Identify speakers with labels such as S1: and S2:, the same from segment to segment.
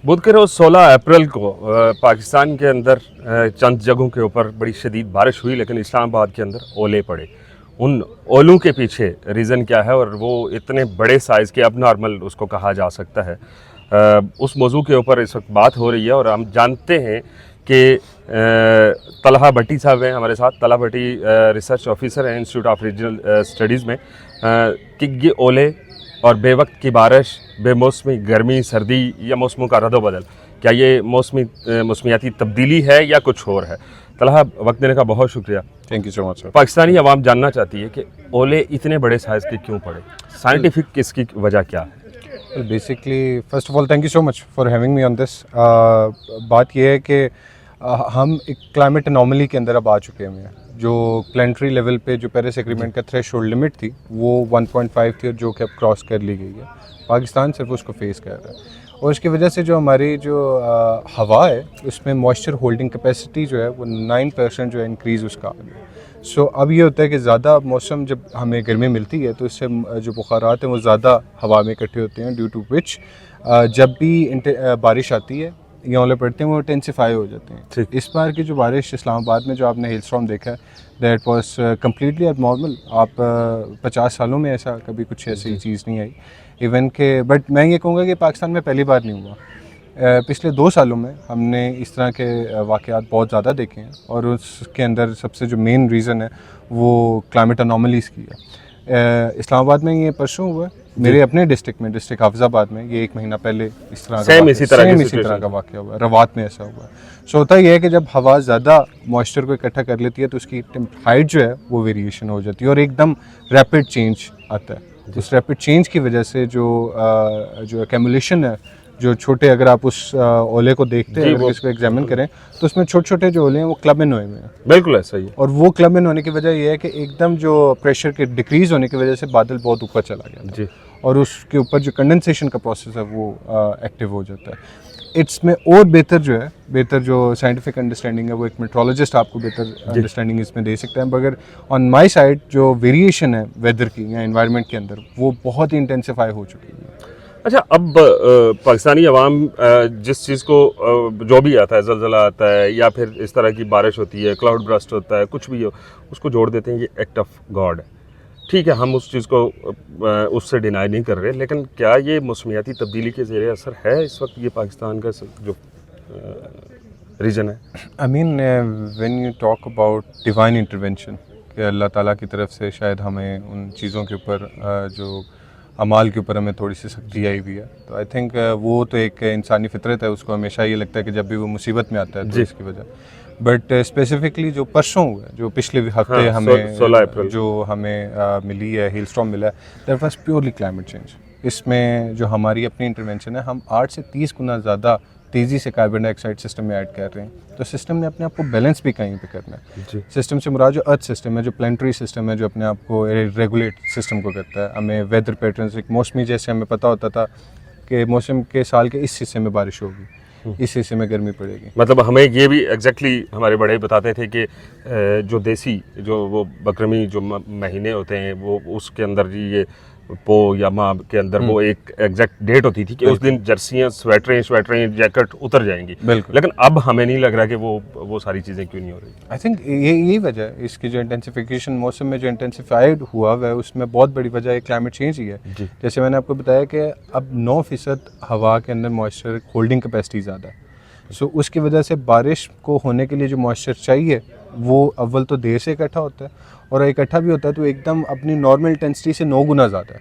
S1: बुध के रोज़ 16 अप्रैल को पाकिस्तान के अंदर चंद जगहों के ऊपर बड़ी शदीद बारिश हुई, लेकिन इस्लामाबाद के अंदर ओले पड़े। उन ओलों के पीछे रीज़न क्या है और वो इतने बड़े साइज़ के अब नॉर्मल उसको कहा जा सकता है, उस मौजू के ऊपर इस वक्त बात हो रही है। और हम जानते हैं कि तलहा भट्टी साहब हैं हमारे साथ। तलहा भट्टी रिसर्च ऑफिसर हैं इंस्टीट्यूट ऑफ रीजनल स्टडीज़ में, कि ये ओले और बेवक्त की बारिश, बेमौसमी गर्मी सर्दी या मौसमों का रद्द-ओ-बदल, क्या ये मौसमियाती तब्दीली है या कुछ और है? तलहा, वक्त देने का बहुत शुक्रिया।
S2: Thank you so much sir.
S1: Pakistani आवाम जानना चाहती है कि ओले इतने बड़े साइज़ के क्यों पड़े, साइंटिफिक इसकी वजह क्या है?
S2: Basically first of all thank you so much for having me on this. बात यह है कि हम एक क्लाइमेट अनोमली के अंदर अब आ चुके हैं। जो प्लानिटरी लेवल पे जो पेरिस एग्रीमेंट का थ्रेशोल्ड लिमिट थी वो 1.5 थी, और जो कि अब क्रॉस कर ली गई है। पाकिस्तान सिर्फ उसको फेस कर रहा है, और इसकी वजह से जो हमारी जो हवा है उसमें मॉइस्चर होल्डिंग कैपेसिटी जो है वो 9% जो है इंक्रीज़ उसका आ गया। सो अब ये होता है कि ज़्यादा मौसम जब हमें गर्मी मिलती है तो इससे जो बुखारात हैं वो ज़्यादा हवा में इकट्ठे होते हैं, ड्यू टू विच जब भी बारिश आती है या ओले पड़ते हैं वो इंटेंसिफाई हो जाते हैं। इस बार की जो बारिश इस्लामाबाद में जो आपने हेलस्टॉर्म देखा है, दैट वाज कम्प्लीटली एबनॉर्मल। आप 50 सालों में ऐसा कभी कुछ ऐसी चीज़ नहीं आई इवन के। बट मैं ये कहूँगा कि पाकिस्तान में पहली बार नहीं हुआ। पिछले 2 सालों में हमने इस तरह के वाक़यात बहुत ज़्यादा देखे हैं, और उसके अंदर सबसे जो मेन रीज़न है वो क्लाइमेट अनोमलीज़ की है। इस्लामाबाद में ये परसों हुआ, मेरे अपने डिस्ट्रिक्ट में, डिस्ट्रिक्ट हाफिज़ाबाद में, ये 1 महीना पहले इस तरह का वाक़या हुआ। रवात में ऐसा हुआ। सो होता ये है कि जब हवा ज़्यादा मॉइस्चर को इकट्ठा कर लेती है तो उसकी हाइट जो है वो वेरिएशन हो जाती है, और एकदम रैपिड चेंज आता है। उस रैपिड चेंज की वजह से जो एक्यूमुलेशन है, जो छोटे, अगर आप उस ओले को देखते हैं, अगर इसको एग्जामिन करें तो उसमें छोटे छोटे जो ओले हैं वो क्लब इन हुए हैं।
S1: बिल्कुल ऐसा ही है।
S2: और वो क्लब इन होने की वजह ये है कि एकदम जो प्रेशर के डिक्रीज होने की वजह से बादल बहुत ऊपर चला गया जी, और उसके ऊपर जो कंडेंसेशन का प्रोसेस है वो एक्टिव हो जाता है। इसमें और बेहतर जो साइंटिफिक अंडरस्टैंडिंग है वो एक मेट्रोलॉजिस्ट आपको बेहतर अंडरस्टैंडिंग इसमें दे सकता है। मगर ऑन माई साइड जो वेरिएशन है वेदर की या एनवायरनमेंट के अंदर वो बहुत ही इंटेंसिफाई हो चुकी है।
S1: अच्छा, अब पाकिस्तानी अवाम जिस चीज़ को जो भी आता है, ज़लज़ला आता है या फिर इस तरह की बारिश होती है, क्लाउड ब्रस्ट होता है, कुछ भी हो, उसको जोड़ देते हैं ये एक्ट ऑफ गॉड है। ठीक है, हम उस चीज़ को उससे डिनाई नहीं कर रहे, लेकिन क्या ये मौसमियाती तब्दीली के ज़ेरे असर है इस वक्त ये पाकिस्तान का जो रीजन है?
S2: I mean when you talk about divine intervention, कि अल्लाह ताला की तरफ से शायद हमें उन चीज़ों के ऊपर जो अमाल के ऊपर हमें थोड़ी सी सख्ती आई हुई है, तो आई थिंक वो तो एक इंसानी फितरत है। उसको हमेशा ये लगता है कि जब भी वो मुसीबत में आता है तो इसकी वजह। बट स्पेसिफिकली जो परसों हुआ, जो पिछले हफ्ते हमें
S1: 16 अप्रैल
S2: जो हमें मिली है, हेलस्टॉर्म मिला है, that was purely climate change. इसमें जो हमारी अपनी इंटरवेंशन है, हम 8 से 30 गुना ज़्यादा तेज़ी से कार्बन डाइऑक्साइड सिस्टम में ऐड कर रहे हैं। तो सिस्टम ने अपने आप को बैलेंस भी कहीं पे करना है। सिस्टम से मुराद जो अर्थ सिस्टम है, जो प्लानिटरी सिस्टम है, जो अपने आप को रेगुलेट सिस्टम को करता है। हमें वेदर पैटर्न्स, एक मौसमी, जैसे हमें पता होता था कि मौसम के साल के इस हिस्से में बारिश होगी, इस हिस्से में गर्मी पड़ेगी।
S1: मतलब हमें ये भी एग्जैक्टली हमारे बड़े बताते थे कि जो देसी जो वो बकरमी जो महीने होते हैं वो उसके अंदर ये पो या माह के अंदर वो एक एग्जैक्ट डेट होती थी कि उस दिन जर्सियाँ, स्वेटरें, जैकेट उतर जाएंगी। लेकिन अब हमें नहीं लग रहा कि वो सारी चीज़ें क्यों नहीं हो रही।
S2: आई थिंक यही वजह है इसकी, जो इंटेंसिफिकेशन मौसम में जो इंटेंसिफाइड हुआ है उसमें बहुत बड़ी वजह है क्लाइमेट चेंज ही है। जैसे मैंने आपको बताया कि अब 9% हवा के अंदर मॉइस्चर होल्डिंग कैपेसिटी ज़्यादा है। सो उसकी वजह से बारिश को होने के लिए जो मॉइस्चर चाहिए वो अव्वल तो देर से इकट्ठा होता है, और इकट्ठा भी होता है तो एकदम अपनी नॉर्मल इंटेंसिटी से 9 गुना ज़्यादा है।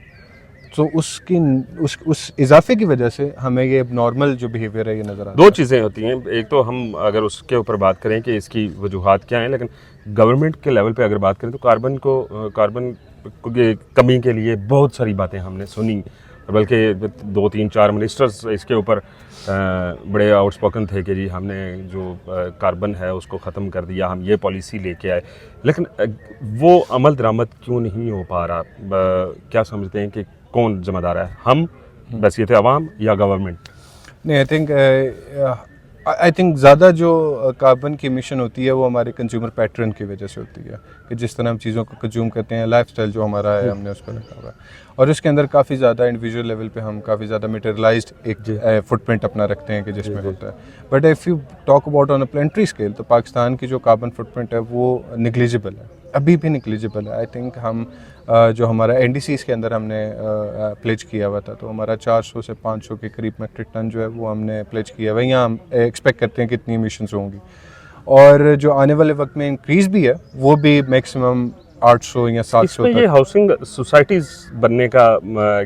S2: तो उसकी उस इजाफे की वजह से हमें ये नॉर्मल जो बिहेवियर है ये नज़र आता है।
S1: 2 चीज़ें होती हैं, एक तो हम अगर उसके ऊपर बात करें कि इसकी वजूहात क्या हैं, लेकिन गवर्नमेंट के लेवल पे अगर बात करें तो कार्बन की कमी के लिए बहुत सारी बातें हमने सुनी, बल्कि 2, 3, 4 मिनिस्टर्स इसके ऊपर बड़े आउटस्पोकन थे कि जी हमने जो कार्बन है उसको ख़त्म कर दिया, हम ये पॉलिसी लेके आए। लेकिन वो अमल दरामद क्यों नहीं हो पा रहा? क्या समझते हैं कि कौन जिम्मेदार है, हम, बसीयत अवाम, या गवर्नमेंट?
S2: नहीं, आई थिंक आई थिंक ज़्यादा जो कार्बन की एमिशन होती है वो हमारे कंज्यूमर पैटर्न की वजह से होती है, कि जिस तरह हम चीज़ों को कंज्यूम करते हैं, लाइफस्टाइल जो हमारा है हमने उस पर रखा हुआ है, और उसके अंदर काफ़ी ज़्यादा इंडिविजुअल लेवल पे हम काफ़ी ज़्यादा मटेरियलाइज्ड एक फुटप्रिंट अपना रखते हैं कि जिसमें होता है. But if you talk about on a planetary scale, तो पाकिस्तान की जो कार्बन फुटप्रिंट है वो निग्लिजिबल है, अभी भी निग्लिजिबल है. आई थिंक हम जो हमारा एनडीसीज़ के अंदर हमने प्लेज किया हुआ था, तो हमारा 400 से 500 के करीब मेट्रिक टन जो है वो हमने प्लेज किया हुआ है. यहाँ हम एक्सपेक्ट करते हैं कितनी एमिशंस होंगी, और जो आने वाले वक्त में इंक्रीज़ भी है वो भी मैक्सिमम 800 या 700
S1: इसमें ये
S2: तक.
S1: हाउसिंग सोसाइटीज बनने का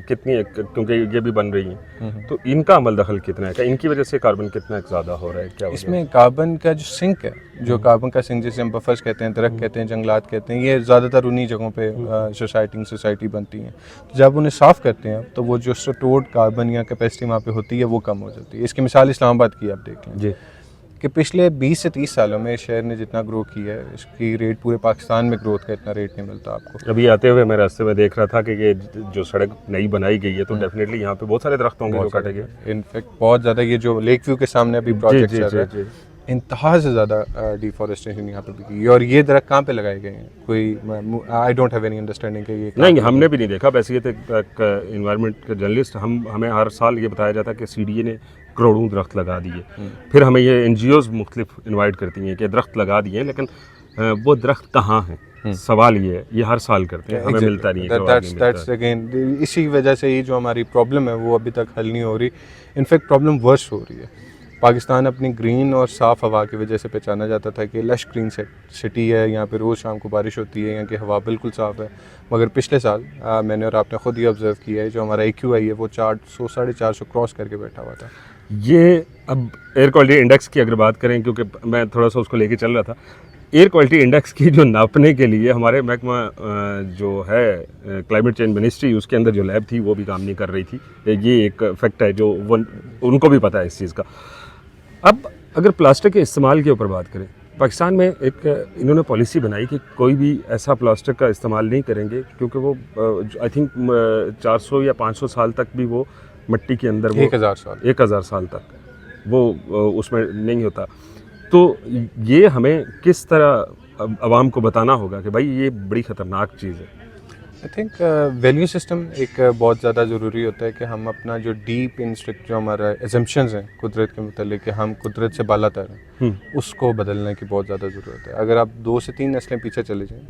S1: कितनी, क्योंकि ये भी बन रही हैं, तो इनका अमल दखल कितना है, क्या इनकी वजह से कार्बन कितना ज़्यादा हो रहा है, क्या
S2: इसमें कार्बन का जो सिंक है, जो कार्बन का सिंक जिसे हम बफर्स कहते हैं, दरख्त कहते हैं, जंगलात कहते हैं, ये ज़्यादातर उन्हीं जगहों पे सोसाइटी बनती हैं. तो जब उन्हें साफ़ करते हैं तो वो जो स्टोर्ड कार्बन या कैपेसिटी वहाँ पे होती है वो कम हो जाती है. इसकी मिसाल इस्लामाबाद की आप देख लें
S1: जी,
S2: कि पिछले 20 से 30 सालों में इस शहर ने जितना ग्रो किया है, इसकी रेट पूरे पाकिस्तान में ग्रोथ का इतना रेट नहीं मिलता आपको.
S1: अभी आते हुए मैं रास्ते में देख रहा था कि ये जो सड़क नई बनाई गई है, तो डेफिनेटली यहाँ पे बहुत सारे दरख्त होंगे जो काटे गए.
S2: इनफैक्ट बहुत ज़्यादा ये जो लेक व्यू के सामने अभी प्रोजेक्ट चल रहा है, इंतहा से ज़्यादा डिफॉरेस्टेशन यहाँ पे भी की है. और ये दरख्त कहाँ पे लगाए गए हैं, कोई I don't have any understanding कि ये
S1: नहीं, हमने भी नहीं देखा. वैसे ये तो एक इन्वायरमेंट के जर्नलिस्ट, हमें हर साल ये बताया जाता है कि सीडीए ने करोड़ों दरख्त लगा दिए. फिर हमें ये एनजीओज मुख्तलिफ इन्वाइट करती हैं कि दरख्त लगा दिए, लेकिन वो दरख्त कहाँ हैं, सवाल ये हर साल करते हैं, हमें मिलता नहीं है.
S2: दैट्स अगेन इसी वजह से ही जो हमारी प्रॉब्लम है वो अभी तक हल नहीं हो रही. इनफैक्ट प्रॉब्लम वर्स हो रही है. पाकिस्तान अपनी ग्रीन और साफ़ हवा की वजह से पहचाना जाता था कि लश ग्रीन सिटी है, यहाँ पे रोज़ शाम को बारिश होती है, यहाँ की हवा बिल्कुल साफ़ है. मगर पिछले साल मैंने और आपने ख़ुद ही ऑब्ज़र्व किया है, जो हमारा AQI है वो 400-450 क्रॉस करके बैठा हुआ था.
S1: ये अब एयर क्वालिटी इंडेक्स की अगर बात करें, क्योंकि मैं थोड़ा सा उसको लेके चल रहा था, एयर क्वालिटी इंडेक्स की जो नापने के लिए हमारे महकमा जो है क्लाइमेट चेंज मिनिस्ट्री, उसके अंदर जो लैब थी वो भी काम नहीं कर रही थी. ये एक फैक्ट है जो उनको भी पता है इस चीज़ का. अब अगर प्लास्टिक के इस्तेमाल के ऊपर बात करें, पाकिस्तान में एक इन्होंने पॉलिसी बनाई कि कोई भी ऐसा प्लास्टिक का इस्तेमाल नहीं करेंगे, क्योंकि वो आई थिंक 400 या 500 साल तक भी वो मिट्टी के अंदर 1000 साल तक वो उसमें नहीं होता. तो ये हमें किस तरह आवाम को बताना होगा कि भाई ये बड़ी ख़तरनाक चीज़ है.
S2: आई थिंक वैल्यू सिस्टम एक बहुत ज़्यादा ज़रूरी होता है कि हम अपना जो डीप इंस्ट्रक्ट जो हमारा एजम्पशंस हैं कुदरत के मतलब कि हम कुदरत से बालातर हैं, उसको बदलने की बहुत ज़्यादा ज़रूरत है. अगर आप 2 से 3 नस्लें पीछे चले जाएँ,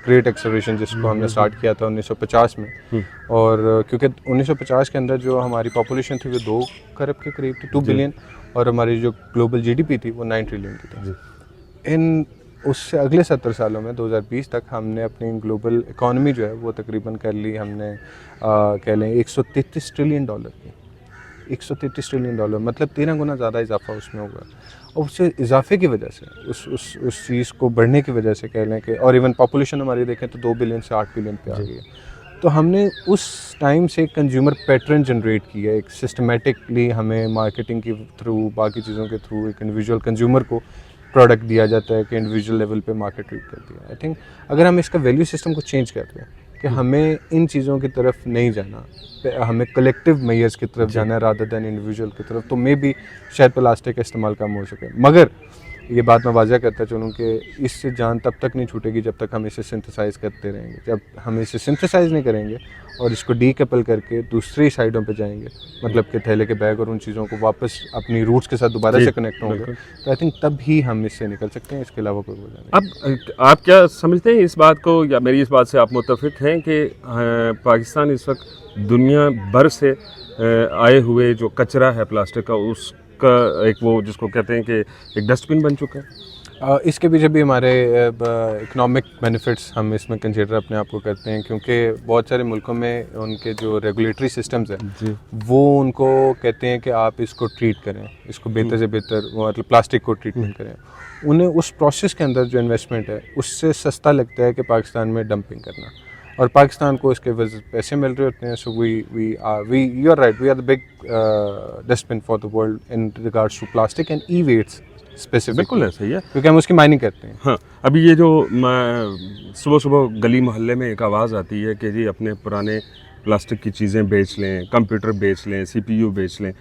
S2: ग्रेट एक्सेलरेशन जिसको हमने स्टार्ट किया था 1950 में, और क्योंकि 1950 के अंदर जो हमारी पॉपुलेशन थी वो 2 खरब के करीब थी, 2 बिलियन, और हमारी जो ग्लोबल GDP थी वो 9 ट्रिलियन की थी. इन उससे अगले 70 सालों में 2020 तक हमने अपनी ग्लोबल इकॉनमी जो है वो तकरीबन कर ली हमने कह लें $133 ट्रिलियन की. $133 ट्रिलियन मतलब 13 गुना ज़्यादा इजाफा उसमें हुआ. और उससे इजाफे की वजह से उस चीज़ को बढ़ने की वजह से कह लें कि, और इवन पॉपुलेशन हमारी देखें तो 2 बिलियन से 8 बिलियन पे आ गई है. तो हमने उस टाइम से कंज्यूमर पैटर्न जनरेट किया, एक सिस्टमेटिकली हमें मार्केटिंग के थ्रू, बाकी चीज़ों के थ्रू एक इंडिविजुअल कंज्यूमर को प्रोडक्ट दिया जाता है कि इंडिविजुअल लेवल पे मार्केट ट्रीट करती है. आई थिंक अगर हम इसका वैल्यू सिस्टम को चेंज करते हैं कि हमें इन चीज़ों की तरफ नहीं जाना, हमें कलेक्टिव मेयर्स की तरफ जाना है रादर दैन इंडिविजुअल की तरफ, तो मे भी शायद प्लास्टिक का इस्तेमाल कम हो सके. मगर ये बात मैं वाज़ह करता चलूँ कि इससे जान तब तक नहीं छूटेगी जब तक हम इसे सिंथेसाइज़ करते रहेंगे. जब हम इसे सिंथेसाइज़ नहीं करेंगे और इसको डीकपल करके दूसरी साइडों पे जाएंगे, मतलब कि थैले के बैग और उन चीज़ों को वापस अपनी रूट्स के साथ दोबारा से कनेक्ट होंगे, तो आई थिंक तब ही हम इससे निकल सकते हैं. इसके अलावा कोई वजह नहीं.
S1: अब आप क्या समझते हैं इस बात को, या मेरी इस बात से आप मुत्तफिक हैं कि पाकिस्तान इस वक्त दुनिया भर से आए हुए जो कचरा है प्लास्टिक का, उसका एक वो जिसको कहते हैं कि एक डस्टबिन बन चुका है?
S2: इसके पीछे भी हमारे इकोनॉमिक बेनिफिट्स हम इसमें कंसिडर अपने आप को करते हैं, क्योंकि बहुत सारे मुल्कों में उनके जो रेगुलेटरी सिस्टम्स हैं वो उनको कहते हैं कि आप इसको ट्रीट करें, इसको बेहतर से बेहतर, मतलब प्लास्टिक को ट्रीटमेंट करें. उन्हें उस प्रोसेस के अंदर जो इन्वेस्टमेंट है उससे सस्ता लगता है कि पाकिस्तान में डंपिंग करना, और पाकिस्तान को इसके पैसे मिल रहे होते हैं. So we you are right, we are the big dustbin for the world in regards to plastic and e-waste specific.
S1: बिल्कुल ऐसा ही है,
S2: क्योंकि हम उसकी माइनिंग करते हैं.
S1: हाँ, अभी ये जो सुबह सुबह गली मोहल्ले में एक आवाज़ आती है कि जी अपने पुराने प्लास्टिक की चीज़ें बेच लें, कंप्यूटर बेच लें, CPU बेच लें.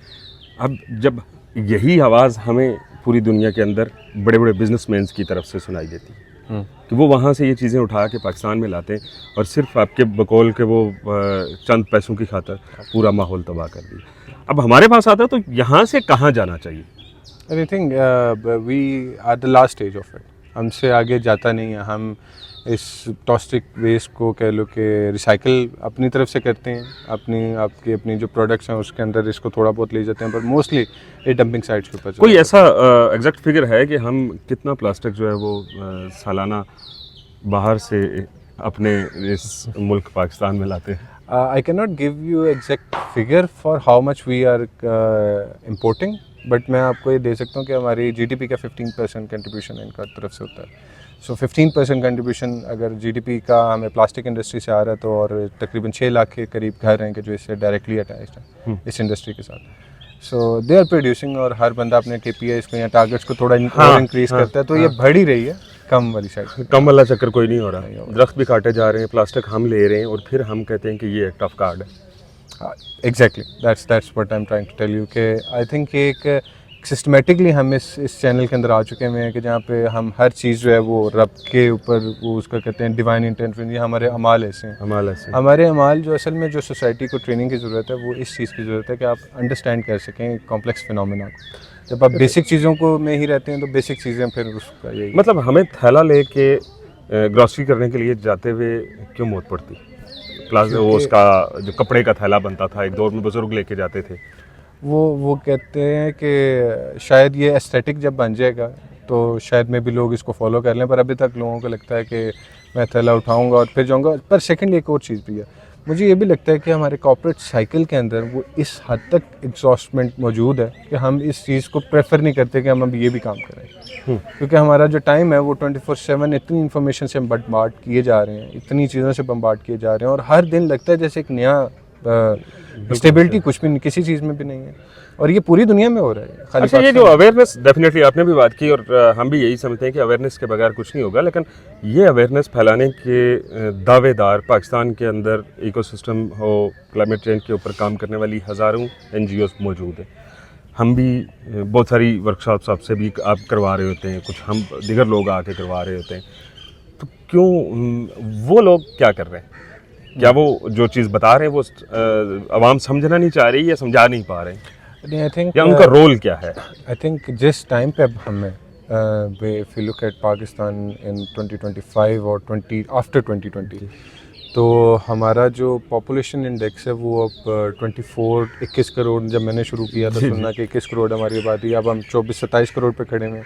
S1: अब जब यही आवाज़ हमें पूरी दुनिया के अंदर बड़े बड़े बिजनेसमैन की तरफ से सुनाई देती है कि वो वहाँ से ये चीज़ें उठा के पाकिस्तान में लाते हैं और सिर्फ आपके बकौल के वो चंद पैसों की खातर पूरा माहौल तबाह कर दिया। अब हमारे पास आता है तो यहाँ से कहाँ जाना चाहिए?
S2: I think we are the last stage of it, हमसे आगे जाता नहीं है। हम इस टॉक्सिक वेस्ट को कह लो कि रिसाइकल अपनी तरफ से करते हैं, अपनी जो प्रोडक्ट्स हैं उसके अंदर इसको थोड़ा बहुत ले जाते हैं, पर मोस्टली ये डंपिंग साइट्स के ऊपर।
S1: कोई ऐसा एग्जैक्ट फिगर है कि हम कितना प्लास्टिक जो है वो सालाना बाहर से अपने इस मुल्क पाकिस्तान में लाते हैं?
S2: I cannot give you exact figure for how much we are importing, but मैं आपको ये दे सकता हूँ कि हमारी GDP का 15% कंट्रीब्यूशन इनका तरफ से होता है। सो 15% कंट्रीब्यूशन अगर GDP का हमें प्लास्टिक इंडस्ट्री से आ रहा है तो, और तकरीबन 6 लाख के करीब घर हैं कि जो इससे डायरेक्टली अटैच्ड हैं इस इंडस्ट्री के साथ। सो दे आर प्रोड्यूसिंग, और हर बंदा अपने KPIs को या टारगेट्स को थोड़ा इंक्रीज करता है, तो ये बढ़ ही रही है कम वाली साइड।
S1: कम वाला चक्कर कोई नहीं हो रहा, दरख्त भी काटे जा रहे हैं, प्लास्टिक हम ले रहे हैं और फिर हम कहते हैं कि ये एक्ट ऑफ कार्ड है।
S2: Exactly that's what I am trying to tell you कि आई थिंक एक सिस्टमेटिकली हम इस चैनल के अंदर आ चुके हैं कि जहाँ पे हम हर चीज़ जो है वो रब के ऊपर वो उसका कहते हैं डिवाइन इंटेंशन, ये हमारे अमाल ऐसे हैं। हमारे अमाल जो असल में जो सोसाइटी को ट्रेनिंग की ज़रूरत है वो इस चीज़ की ज़रूरत है कि आप अंडरस्टैंड कर सकें कॉम्प्लेक्स फिनोमेना को। जब आप बेसिक चीज़ों को में ही रहते हैं तो बेसिक चीज़ें फिर उसका यही
S1: मतलब हमें थैला लेके ग्रॉसरी करने के लिए जाते हुए क्यों मौत पड़ती? प्लास्टिक वो उसका जो कपड़े का थैला बनता था, एक दौर में बुजुर्ग लेके जाते थे,
S2: वो कहते हैं कि शायद ये एस्थेटिक जब बन जाएगा तो शायद में भी लोग इसको फॉलो कर लें, पर अभी तक लोगों को लगता है कि मैं थैला उठाऊंगा और फिर जाऊंगा। पर सेकंड एक और चीज़ भी है, मुझे ये भी लगता है कि हमारे कॉर्पोरेट साइकिल के अंदर वो इस हद तक एग्जॉस्टमेंट मौजूद है कि हम इस चीज़ को प्रेफर नहीं करते कि हम अब ये भी काम करें, क्योंकि हमारा जो टाइम है वो 24/7 इतनी इन्फॉर्मेशन से बम्बार्ड किए जा रहे हैं, इतनी चीज़ों से बम्बार्ड किए जा रहे हैं, और हर दिन लगता है जैसे एक नया स्टेबिलिटी कुछ भी किसी चीज़ में भी नहीं है, और ये पूरी दुनिया में हो रहा है।
S1: अच्छा, ये जो अवेयरनेस, डेफिनेटली आपने भी बात की और हम भी यही समझते हैं कि अवेयरनेस के बगैर कुछ नहीं होगा, लेकिन ये अवेयरनेस फैलाने के दावेदार पाकिस्तान के अंदर इकोसिस्टम हो, क्लाइमेट चेंज के ऊपर काम करने वाली हज़ारों NGOs मौजूद हैं। हम भी बहुत सारी वर्कशॉप्स आपसे भी आप करवा रहे होते हैं, कुछ हम दीगर लोग आके करवा रहे होते हैं, तो क्यों वो लोग क्या कर रहे हैं? क्या वो जो चीज़ बता रहे हैं वो आवाम समझना नहीं चाह रही या समझा नहीं पा रहे हैं?
S2: आई थिंक
S1: या उनका रोल क्या है?
S2: आई थिंक जिस टाइम पे अब हमें if you look at Pakistan in 2025 और आफ्टर 2020, तो हमारा जो पॉपुलेशन इंडेक्स है वो अब 21 करोड़, जब मैंने शुरू किया था सुनना कि 21 करोड़ हमारी आबादी, अब हम 24-27 करोड़ पे खड़े हुए हैं।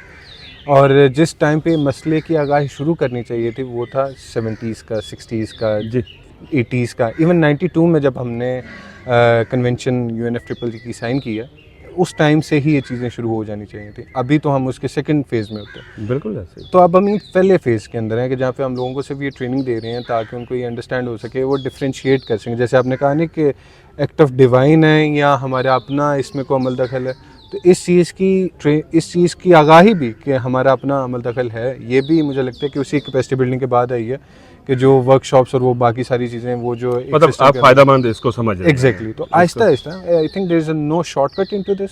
S2: और जिस टाइम पे मसले की आगाही शुरू करनी चाहिए थी वो था 70s का, 60s का, 80s का, इवन 92 में जब हमने कन्वेंशन UNFCCC की साइन की है, उस टाइम से ही ये चीज़ें शुरू हो जानी चाहिए थी। अभी तो हम उसके सेकंड फेज़ में होते हैं।
S1: बिल्कुल ऐसे।
S2: तो अब हम एक पहले फेज़ के अंदर हैं कि जहाँ पे हम लोगों को सिर्फ ये ट्रेनिंग दे रहे हैं ताकि उनको ये अंडरस्टैंड हो सके, वो डिफ्रेंशिएट कर सकें। जैसे आपने कहा नहीं कि एक्ट ऑफ डिवाइन है या हमारा अपना इसमें को अमल दखल है, तो इस चीज़ की आगाही भी कि हमारा अपना अमल दखल है, ये भी मुझे लगता है कि उसी कैपेसिटी बिल्डिंग के बाद आई है कि जो वर्कशॉप्स और वो बाकी सारी चीज़ें वो जो
S1: मतलब आप फ़ायदामंद इसको समझ रहे हैं।
S2: एग्जैक्टली। तो आहिस्ता आहिस्ता I think there is no shortcut into this.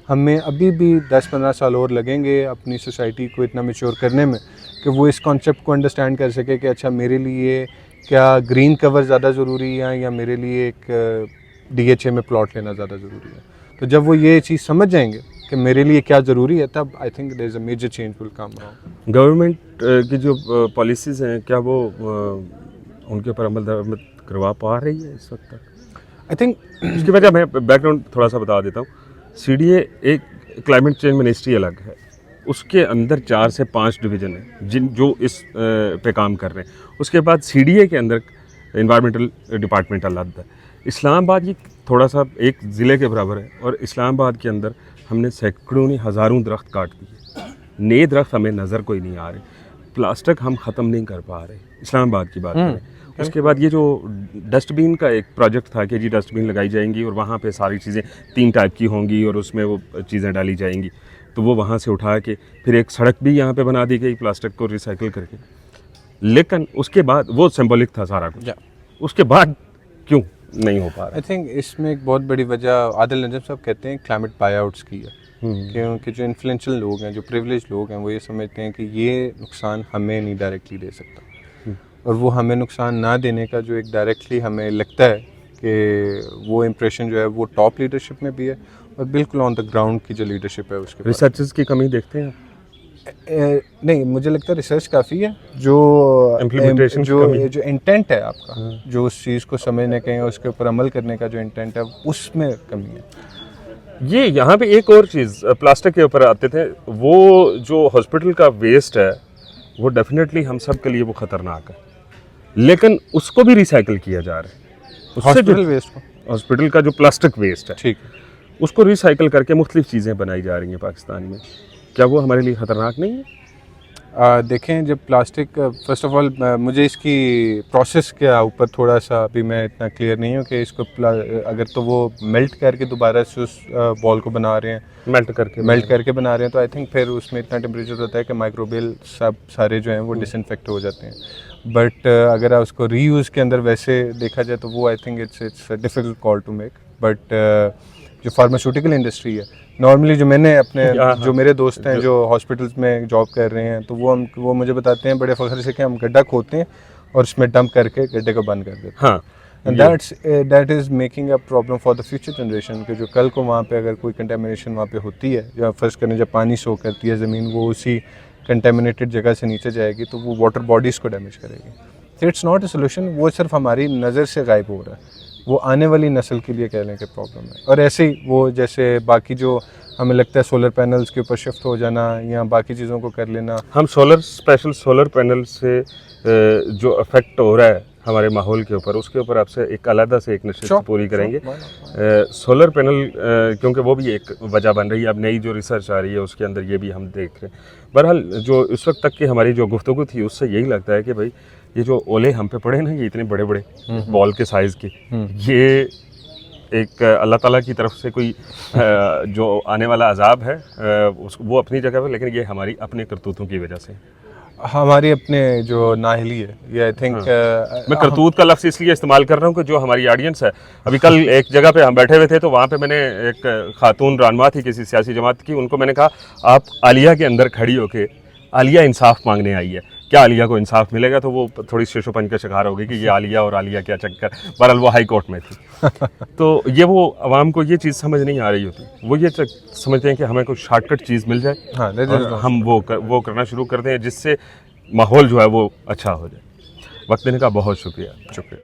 S2: हमें अभी भी 10-15 साल और लगेंगे अपनी सोसाइटी को इतना मैच्योर करने में कि वो इस कॉन्सेप्ट को अंडरस्टैंड कर सके कि अच्छा मेरे लिए क्या ग्रीन कवर ज़्यादा ज़रूरी है या मेरे लिए एक DHA में प्लॉट लेना ज़्यादा ज़रूरी है। तो जब वो ये चीज़ समझ जाएंगे कि मेरे लिए क्या ज़रूरी है, तब I think there is a major change will come around.
S1: Government की जो पॉलिसीज़ हैं, क्या वो उनके ऊपर अमल दरामद करवा पा रही है इस वक्त तक?
S2: आई थिंक
S1: इसकी वजह मैं बैकग्राउंड थोड़ा सा बता देता हूँ। CDA एक क्लाइमेट चेंज मिनिस्ट्री अलग है, उसके अंदर 4 से 5 डिवीज़न हैं जो इस पे काम कर रहे हैं। उसके बाद CDA के अंदर इन्वायरमेंटल डिपार्टमेंट अलग है। इस्लामाबाद ये थोड़ा सा एक ज़िले के बराबर है, और इस्लामाबाद के अंदर हमने सैकड़ों नहीं हज़ारों दरख्त काट दिए, नए दरख्त हमें नज़र कोई नहीं आ रहे, प्लास्टिक हम ख़त्म नहीं कर पा रहे, इस्लामाबाद की बात करें। उसके बाद ये जो डस्टबिन का एक प्रोजेक्ट था कि जी डस्टबिन लगाई जाएंगी और वहाँ पे सारी चीज़ें 3 टाइप की होंगी और उसमें वो चीज़ें डाली जाएंगी, तो वो वहाँ से उठा के फिर एक सड़क भी यहाँ पे बना दी गई प्लास्टिक को रिसाइकिल करके। लेकिन उसके बाद वो सिंबॉलिक था सारा कुछ, उसके बाद क्यों नहीं हो पा रहा?
S2: आई थिंक इसमें एक बहुत बड़ी वजह आदिल नजम साहब कहते हैं क्लाइमेट बायआउट्स की है। क्योंकि जो इन्फ्लुएंशियल लोग हैं, जो प्रिविलेज लोग हैं, वो ये समझते हैं कि ये नुकसान हमें नहीं डायरेक्टली दे सकता, और वो हमें नुकसान ना देने का जो एक डायरेक्टली हमें लगता है कि वो इम्प्रेशन जो है वो टॉप लीडरशिप में भी है और बिल्कुल ऑन द ग्राउंड की जो लीडरशिप है उसके
S1: रिसर्चेस की कमी देखते हैं?
S2: नहीं, मुझे लगता है रिसर्च काफ़ी है, जो
S1: Implementation की कमी।
S2: जो इंटेंट है आपका, जो उस चीज़ को समझने का या उसके ऊपर अमल करने का जो इंटेंट है उसमें कमी है।
S1: ये यहाँ पे एक और चीज़ प्लास्टिक के ऊपर आते थे, वो जो हॉस्पिटल का वेस्ट है वो डेफिनेटली हम सब के लिए वो ख़तरनाक है, लेकिन उसको भी रिसाइकिल किया जा रहा है। उससे
S2: हॉस्पिटल वेस्ट को,
S1: हॉस्पिटल का जो प्लास्टिक वेस्ट है
S2: ठीक है,
S1: उसको रिसाइकिल करके मुख्तलिफ चीज़ें बनाई जा रही हैं पाकिस्तान में। क्या वो हमारे लिए ख़तरनाक नहीं है?
S2: देखें, जब प्लास्टिक, फर्स्ट ऑफ ऑल मुझे इसकी प्रोसेस के ऊपर थोड़ा सा अभी मैं इतना क्लियर नहीं हूँ कि इसको अगर तो वो मेल्ट करके दोबारा से उस बॉल को बना रहे हैं, मेल्ट करके बना रहे हैं, तो आई थिंक फिर उसमें इतना टेम्परेचर होता है कि माइक्रोबियल सब सारे जो हैं वो डिसइंफेक्ट हो जाते हैं। बट अगर आप उसको रीयूज़ के अंदर वैसे देखा जाए तो वो I think it's difficult call to make. But जो फार्मास्यूटिकल इंडस्ट्री है, नॉर्मली जो मैंने अपने जो मेरे दोस्त हैं जो हॉस्पिटल्स में जॉब कर रहे हैं, तो वो मुझे बताते हैं बड़े फ़ख्र से कि हम गड्ढा खोदते हैं और उसमें डंप करके गड्ढे को बंद कर देते हैं।
S1: हाँ,
S2: and that is making a problem for the future generation, कि जो कल को वहाँ पे अगर कोई कंटेमिनेशन वहाँ पे होती है, या फर्ज करें जब पानी सो करती है ज़मीन, वो उसी कंटेमिनेटेड जगह से नीचे जाएगी तो वो वाटर बॉडीज़ को डैमेज करेगी। तो इट्स नॉट अ सोल्यूशन, वो सिर्फ हमारी नज़र से गायब हो रहा है, वो आने वाली नस्ल के लिए कह लें कि प्रॉब्लम है। और ऐसे ही वो जैसे बाकी जो हमें लगता है सोलर पैनल्स के ऊपर शिफ्ट हो जाना या बाकी चीज़ों को कर लेना, हम
S1: स्पेशल सोलर पैनल से जो इफेक्ट हो रहा है हमारे माहौल के ऊपर, उसके ऊपर आपसे एक अलग से एक नशिस्त पूरी करेंगे। सोलर पैनल क्योंकि वो भी एक वजह बन रही है, अब नई जो रिसर्च आ रही है उसके अंदर ये भी हम देख रहे हैं। बहरहाल जो इस वक्त तक की हमारी जो गुफ्तगू थी उससे यही लगता है कि भाई ये जो ओले हम पे पड़े ना, ये इतने बड़े बड़े बॉल के साइज़ के, ये एक अल्लाह ताला की तरफ से कोई जो आने वाला अजाब है वो अपनी जगह पर, लेकिन ये हमारी अपने करतूतों की वजह से,
S2: हमारी अपने जो नाहली है, ये आई थिंक
S1: मैं करतूत का लफ्ज़ इसलिए इस्तेमाल कर रहा हूँ कि जो हमारी ऑडियंस है, अभी कल एक जगह पे हम बैठे हुए थे तो वहाँ पे मैंने एक खातून रहनुमा थी किसी सियासी जमात की, उनको मैंने कहा आप आलिया के अंदर खड़ी होके आलिया इंसाफ मांगने आई है, क्या आलिया को इंसाफ मिलेगा? तो वो थोड़ी शेषोपन का शिकार हो गई कि ये आलिया और आलिया क्या चक्कर। बहरहाल वो हाई कोर्ट में थी। तो ये वो आवाम को ये चीज़ समझ नहीं आ रही होती, वो ये समझते हैं कि हमें कोई शॉर्टकट चीज़ मिल जाए,
S2: हाँ,
S1: और हम वो करना शुरू कर दें जिससे माहौल जो है वो अच्छा हो जाए। वक्त देने का बहुत शुक्रिया।